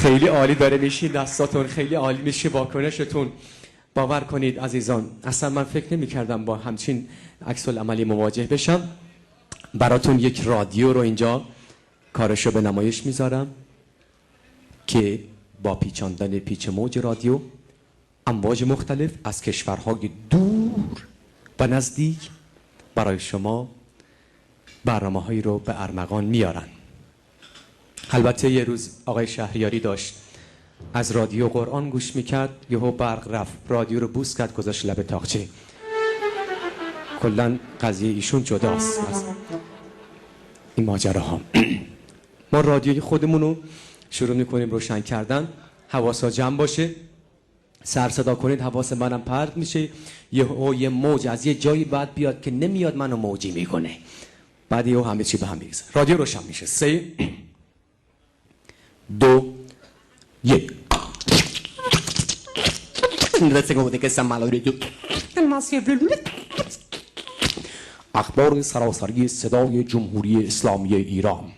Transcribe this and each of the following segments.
خیلی عالی داره میشی، دستاتون خیلی عالی میشه، واکنشتون. باور کنید عزیزان اصلا من فکر نمی کردم با همچین عکس العملی مواجه بشم. براتون یک رادیو رو اینجا کارشو به نمایش میذارم که با پیچاندن پیچ موج رادیو امواج مختلف از کشورهای دور و نزدیک برای شما برنامه‌هایی رو به ارمغان میارن. البته یه روز آقای شهریاری داشت از رادیو قرآن گوش میکرد، یهو برق رفت، رادیو رو بوس کرد گذاشت لب تاقچه. کلا قضیه ایشون جداست از این ماجراها. ما رادیوی خودمون رو شروع میکنیم روشن کردن، حواسا جمع باشه، سر صدا کنید حواس منم پرت میشه، یه موج از یه جایی بعد بیاد که نمیاد منو موجی میکنه، بعد یهو همه چی به هم میریزه. رادیو روشن میشه. 3 2 1. اخبار سراسری صدای جمهوری اسلامی ایران.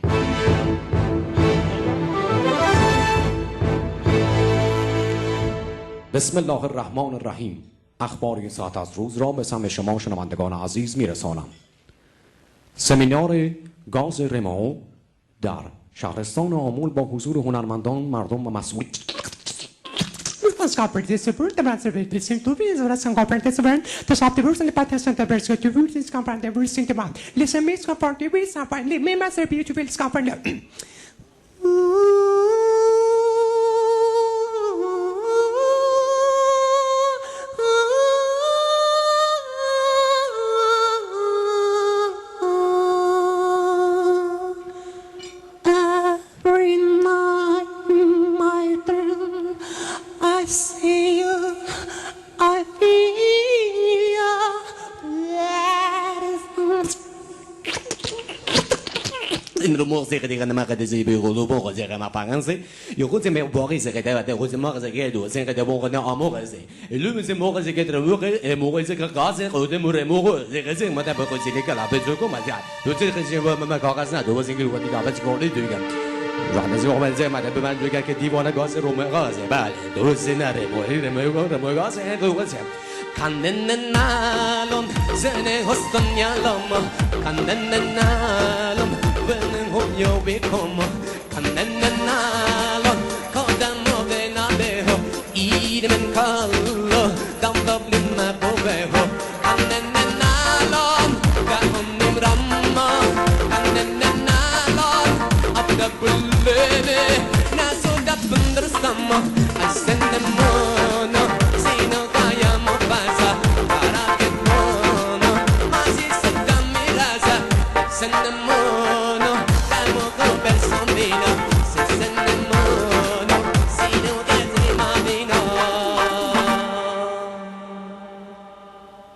بسم الله الرحمن الرحیم. اخبار این ساعت از روز را به سمع شما شنوندگان عزیز میرسانم. سمینار گاز رمو در شهرستان آمول با حضور هنرمندان، مردم و مسئولین ska participera de reservationer då vi så som ska participera det så att det blir sån att det inte blir så att vi ska prata det blir inte mal liksom vi ska prata vi ska prata det med massor på YouTube ska prata این رو موسیقی دیگه نمک دیزی بیرون با موسیقی ما پنگنسی یا خود می باقی سکته و ده خود ما قصه دو سنگ ده باقی نه آموز است. لومس موقع سکته رو موقع سکته قاضی خود مور موقع سکته ما ده باقی سکته لا بدرو کم از دو سه قصه ما کاغذ نه دو سنگ رو دیگه باز کنید دیگه. راه نزدیک من زمان ده به من میگه که دیوانه گاز رو مغازه بله دو سه نره مو گاز گاز کندن نالون زنه هستن یالام کندن نال